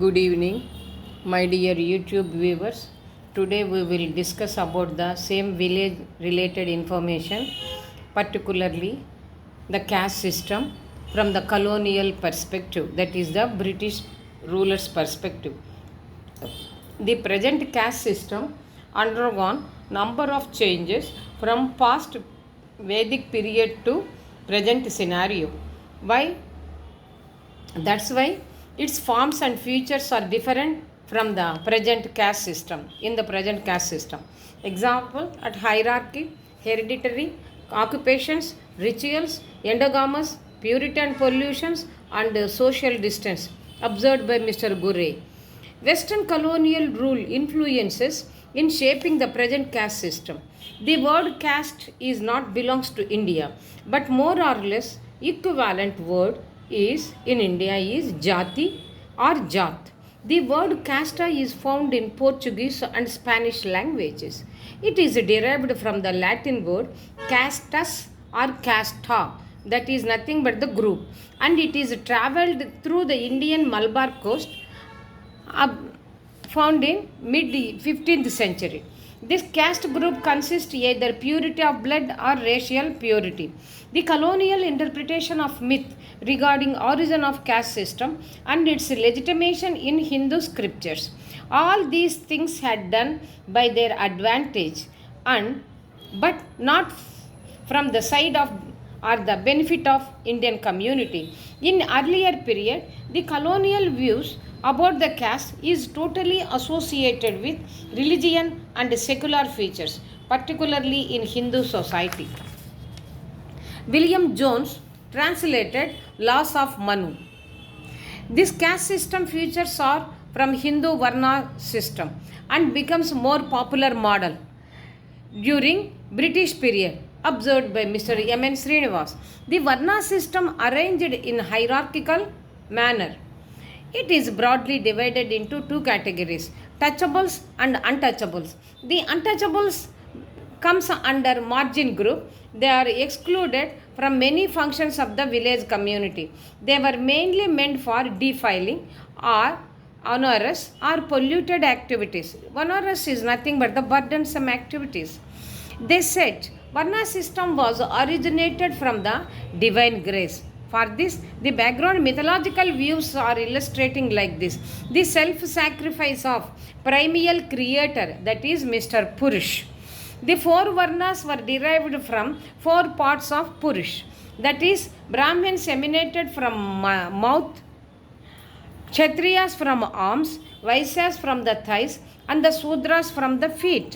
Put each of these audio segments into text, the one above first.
Good evening, my dear YouTube viewers. Today we will discuss about the same village related information, particularly the caste system from the colonial perspective, that is the British rulers' perspective. The present caste system undergone number of changes from past Vedic period to present scenario. Why? That's why its forms and features are different from the present caste system. In the present caste system, example at hierarchy, hereditary, occupations, rituals, endogamous, puritan pollutions, and social distance observed by Mr. Gurre. Western colonial rule influences in shaping the present caste system. The word caste is not belongs to India, but more or less equivalent word is in India is jati or jat. The word casta is found in Portuguese and Spanish languages. It is derived from the Latin word castus or casta, that is nothing but the group, and it is traveled through the Indian Malabar coast, found in mid 15th century. This caste group consists either purity of blood or racial purity. The colonial interpretation of myth regarding origin of caste system and its legitimation in Hindu scriptures. All these things had done by their advantage and but not from the side of or the benefit of Indian community. In earlier period, the colonial views about the caste is totally associated with religion and secular features, particularly in Hindu society. William Jones translated Laws of Manu. This caste system features are from Hindu Varna system and becomes more popular model during British period observed by Mr. M.N. Srinivas. The Varna system arranged in hierarchical manner. It is broadly divided into two categories, touchables and untouchables. The untouchables comes under margin group. They are excluded from many functions of the village community. They were mainly meant for defiling or onerous or polluted activities. Onerous is nothing but the burdensome activities. They said Varna system was originated from the divine grace. For this, the background mythological views are illustrating like this. The self-sacrifice of primeval creator, that is Mr. Purush. The four Varnas were derived from four parts of Purush. That is, Brahmins emanated from mouth, Kshatriyas from arms, Vaisyas from the thighs, and the Sudras from the feet.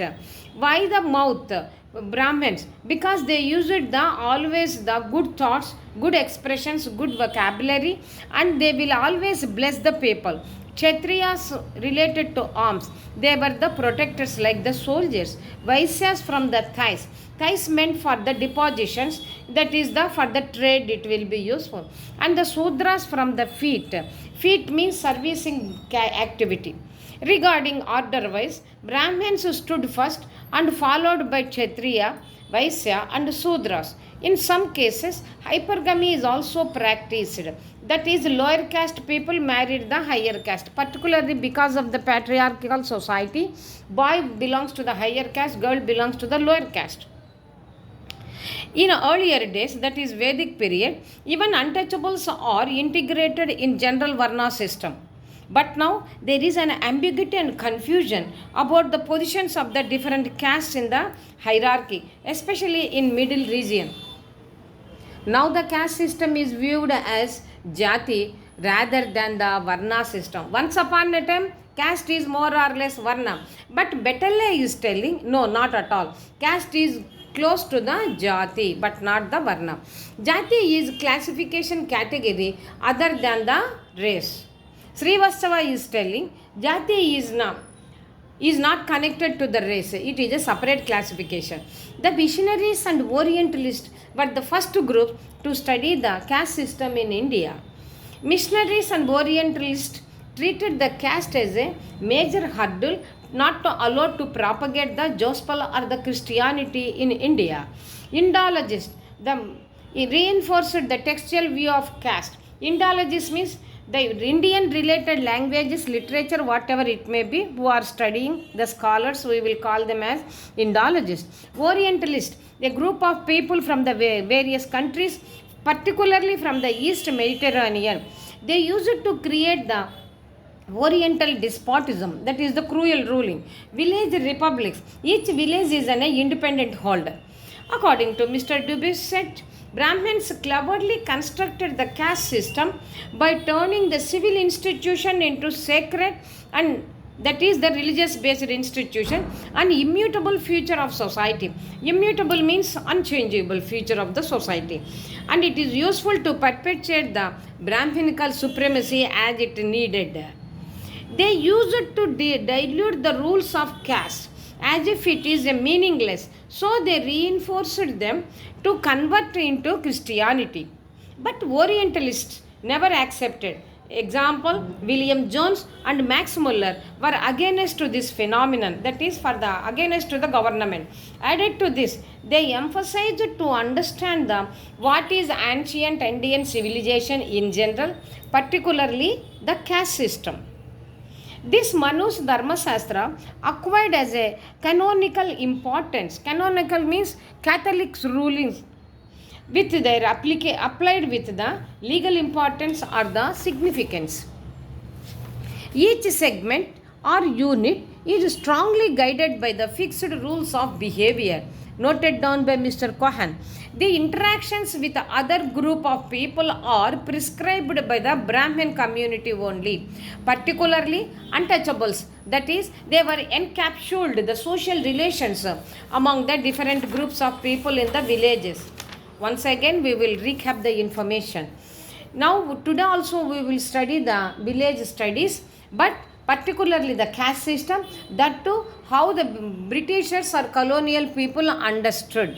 Why the mouth? Brahmins, because they used always the good thoughts, good expressions, good vocabulary, and they will always bless the people. Kshatriyas related to arms, they were the protectors like the soldiers. Vaisyas from the thighs, thighs meant for the depositions, that is the for the trade it will be useful. And the Sudras from the feet, feet means servicing activity. Regarding order-wise, Brahmins stood first and followed by Kshatriya, Vaisya and Sudras. In some cases, hypergamy is also practiced. That is, lower caste people married the higher caste. Particularly because of the patriarchal society, boy belongs to the higher caste, girl belongs to the lower caste. In earlier days, that is Vedic period, even untouchables are integrated in general Varna system. But now there is an ambiguity and confusion about the positions of the different castes in the hierarchy, especially in middle region. Now the caste system is viewed as jati rather than the Varna system. Once upon a time, caste is more or less Varna. But Betele is telling, no, not at all. Caste is close to the jati but not the Varna. Jati is classification category other than the race. Srivastava is telling jati is not connected to the race. It is a separate classification. The missionaries and Orientalists were the first group to study the caste system in India. Missionaries and Orientalists treated the caste as a major hurdle not to allow to propagate the gospel or the Christianity in India. Indologists reinforced the textual view of caste. Indologists means The Indian related languages, literature, whatever it may be, who are studying, the scholars, we will call them as Indologists. Orientalist, a group of people from the various countries, particularly from the East Mediterranean. They use it to create the Oriental despotism, that is the cruel ruling. Village republics, each village is an independent holder. According to Mr. Dubisset, Brahmins cleverly constructed the caste system by turning the civil institution into sacred, and that is the religious based institution, and immutable future of society. Immutable means unchangeable future of the society, and it is useful to perpetuate the Brahminical supremacy as it needed. They use it to dilute the rules of caste as if it is a meaningless. So they reinforced them to convert into Christianity. But Orientalists never accepted. Example, William Jones and Max Muller were against to this phenomenon, that is for the against to the government. Added to this, they emphasized to understand the what is ancient Indian civilization in general, particularly the caste system. This Manu's Dharma Shastra acquired as a canonical importance. Canonical means Catholics' rulings with their applied with the legal importance or the significance. Each segment or unit is strongly guided by the fixed rules of behavior noted down by Mr. Cohen. The interactions with the other group of people are prescribed by the Brahmin community only, particularly untouchables. That is, they were encapsulated the social relations among the different groups of people in the villages. Once again, we will recap the information. Now, today also we will study the village studies, but particularly the caste system, that too how the Britishers or colonial people understood.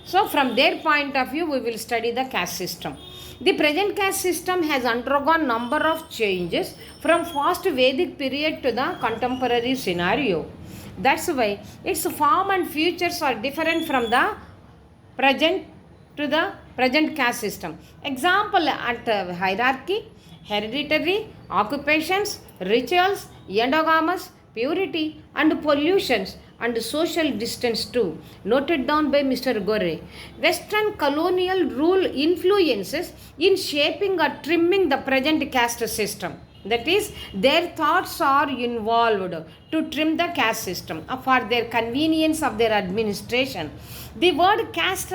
So from their point of view, we will study the caste system. The present caste system has undergone number of changes from fast Vedic period to the contemporary scenario. That's why its form and features are different from the present to the present caste system. Example at hierarchy, hereditary, occupations, rituals, endogamous, purity and pollutions and social distance too, noted down by Mr. Gore. Western colonial rule influences in shaping or trimming the present caste system. That is, their thoughts are involved to trim the caste system for their convenience of their administration. The word caste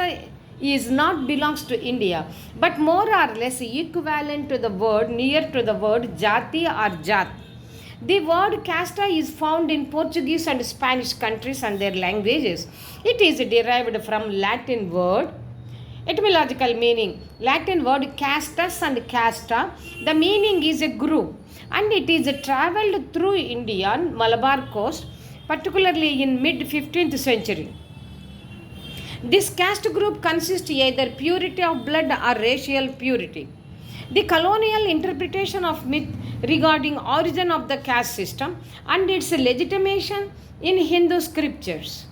is not belongs to India, but more or less equivalent to the word near to the word jati or jat. The word casta is found in Portuguese and Spanish countries and their languages. It is derived from Latin word. Etymological meaning, Latin word castus and casta. The meaning is a group, and it is travelled through India, Malabar coast, particularly in mid 15th century. This caste group consists either purity of blood or racial purity. The colonial interpretation of myth regarding origin of the caste system and its legitimation in Hindu scriptures.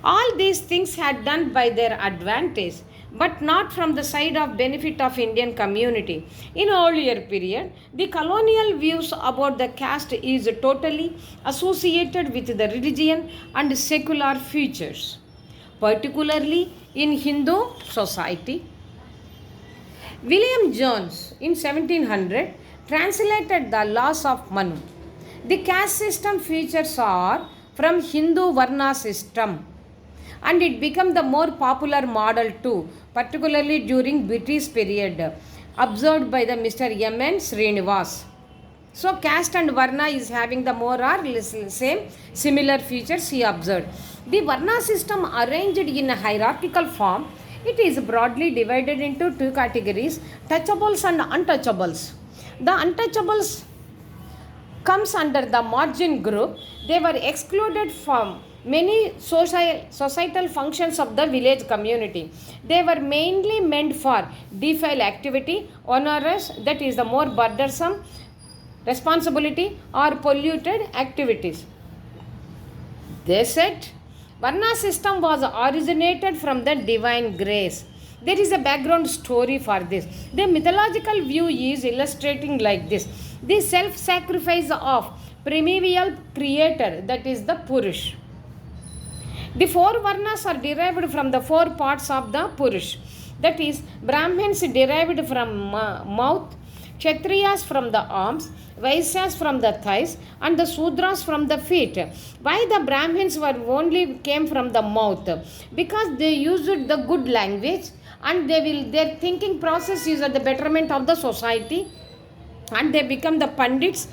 All these things had done by their advantage, but not from the side of benefit of Indian community. In earlier period, the colonial views about the caste is totally associated with the religion and secular features, particularly in Hindu society. William Jones in 1700 translated the laws of Manu. The caste system features are from Hindu Varna system, and it became the more popular model too, particularly during British period, observed by the Mr. M.N. Srinivas. So caste and Varna is having the more or less same similar features he observed. The Varna system arranged in a hierarchical form. It is broadly divided into two categories, touchables and untouchables. The untouchables comes under the margin group. They were excluded from many societal functions of the village community. They were mainly meant for defile activity, onerous, that is the more burdensome responsibility, or polluted activities. They said Varna system was originated from the divine grace. There is a background story for this. The mythological view is illustrating like this: the self sacrifice of primeval creator, that is the Purush. The four Varnas are derived from the four parts of the Purush. That is, Brahmins derived from mouth, Kshatriyas from the arms, Vaisyas from the thighs, and the Sudras from the feet. Why the Brahmins were only came from the mouth? Because they used the good language, and their thinking process is at the betterment of the society, and they become the pandits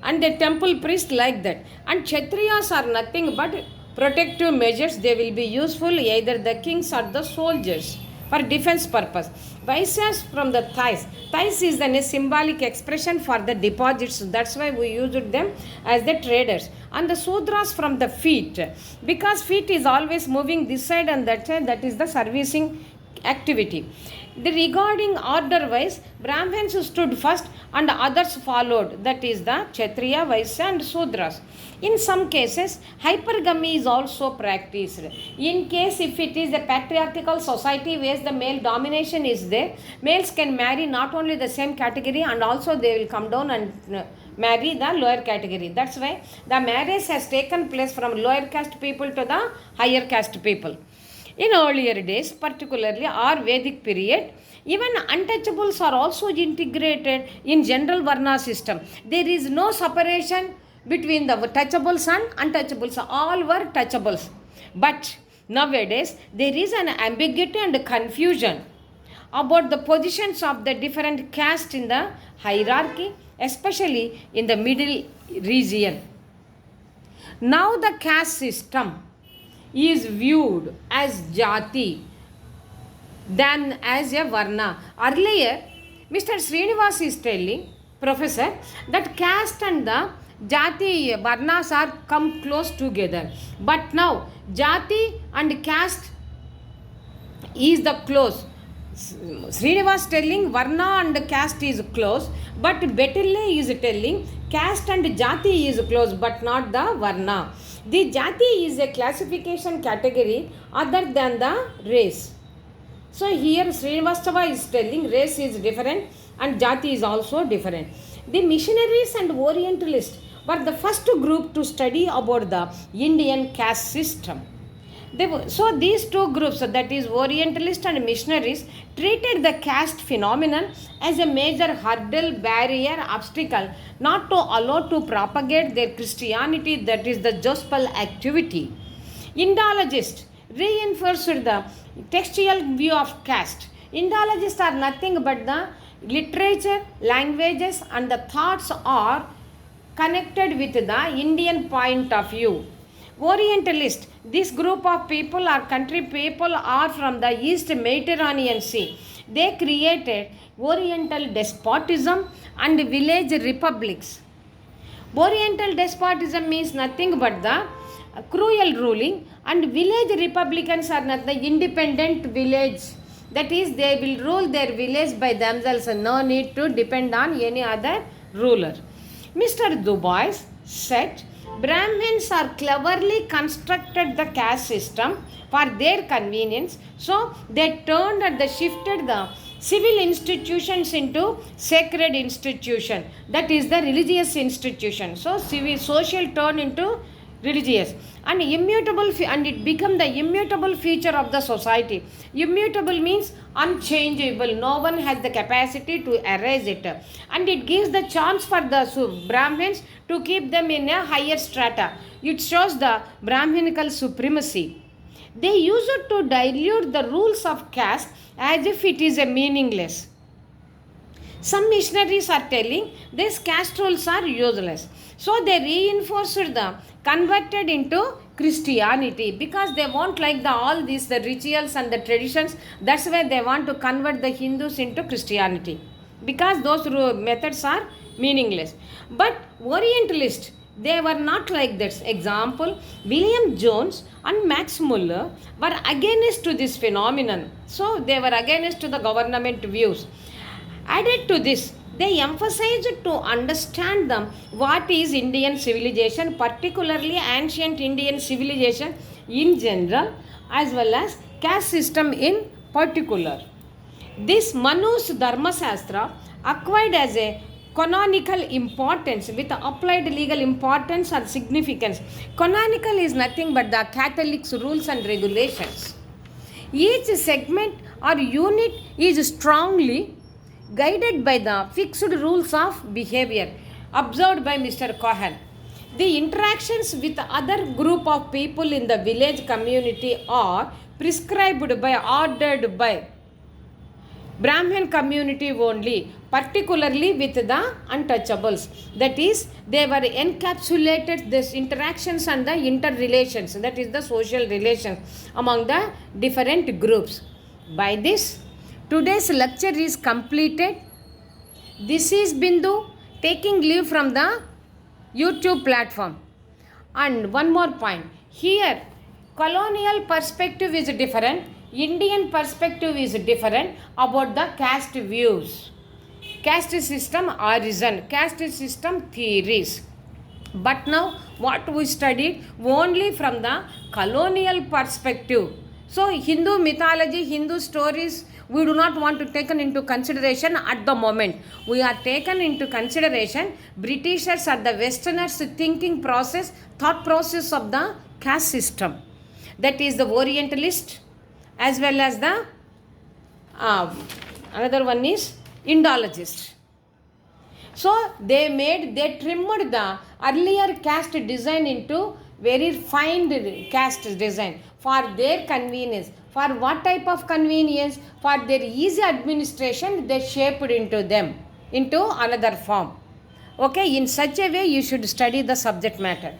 and the temple priests like that. And Kshatriyas are nothing but protective measures. They will be useful either the kings or the soldiers for defense purpose. Vaisyas from the thighs. Thighs is then a symbolic expression for the deposits. That's why we used them as the traders. And the Sudras from the feet, because feet is always moving this side and that side. That is the servicing activity. The regarding order wise, Brahmins stood first and others followed. That is the Kshatriya, Vaisya and Sudras. In some cases, hypergamy is also practiced. In case if it is a patriarchal society where the male domination is there, males can marry not only the same category, and also they will come down and marry the lower category. That's why the marriage has taken place from lower caste people to the higher caste people. In earlier days, particularly our Vedic period, even untouchables are also integrated in general Varna system. There is no separation between the touchables and untouchables. All were touchables. But nowadays, there is an ambiguity and confusion about the positions of the different castes in the hierarchy, especially in the middle region. Now the caste system is viewed as jati than as a varna. Earlier, Mr. Srinivas is telling, professor, that caste and the jati varnas are come close together. But now, jati and caste is the close. Srinivas telling varna and caste is close, but Betille is telling caste and jati is close, but not the varna. The jati is a classification category other than the race. So here Srinivastava is telling race is different and jati is also different. The missionaries and Orientalists were the first group to study about the Indian caste system. So these two groups, that is Orientalists and missionaries, treated the caste phenomenon as a major hurdle, barrier, obstacle not to allow to propagate their Christianity, that is the gospel activity. Indologists reinforced the textual view of caste. Indologists are nothing but the literature, languages and the thoughts are connected with the Indian point of view. Orientalist, this group of people or country people are from the East Mediterranean Sea. They created Oriental despotism and village republics. Oriental despotism means nothing but the cruel ruling, and village republicans are not the independent village. That is, they will rule their village by themselves and no need to depend on any other ruler. Mr. Du Bois said, Brahmins are cleverly constructed the caste system for their convenience, so they turned and they shifted the civil institutions into sacred institution, that is the religious institution. So civil social turned into religious and immutable, and it became the immutable feature of the society. Immutable means unchangeable. No one has the capacity to erase it, and it gives the chance for the Brahmins to keep them in a higher strata. It shows the Brahminical supremacy. They use it to dilute the rules of caste as if it is a meaningless. Some missionaries are telling these caste rules are useless. So they reinforced the converted into Christianity because they won't like all these the rituals and the traditions. That's why they want to convert the Hindus into Christianity, because those methods are meaningless. But Orientalists, they were not like this. Example, William Jones and Max Muller were against to this phenomenon. So they were against to the government views. Added to this, they emphasized to understand them what is Indian civilization, particularly ancient Indian civilization in general, as well as caste system in particular. This Manu's Dharma Shastra acquired as a canonical importance with applied legal importance or significance. Canonical is nothing but the Catholic's rules and regulations. Each segment or unit is strongly guided by the fixed rules of behavior observed by Mr. Cohen. The interactions with other group of people in the village community are prescribed by, ordered by Brahmin community only, particularly with the untouchables. That is, they were encapsulated these interactions and the interrelations, that is the social relations among the different groups. By this, today's lecture is completed. This is Bindu taking leave from the YouTube platform. And one more point. Here, colonial perspective is different. Indian perspective is different about the caste views. Caste system origin, caste system theories. But now what we studied only from the colonial perspective. So Hindu mythology, Hindu stories, we do not want to take into consideration at the moment. We are taken into consideration Britishers or the Westerners thinking process, thought process of the caste system. That is the Orientalist as well as the another one is Indologist. So they trimmed the earlier caste design into very fine caste design for their convenience. For what type of convenience? For their easy administration, they shaped into them into another form. Okay, in such a way you should study the subject matter.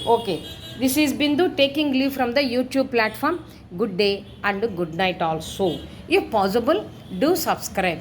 Okay, this is Bindu taking leave from the YouTube platform. Good day and good night also. If possible, do subscribe.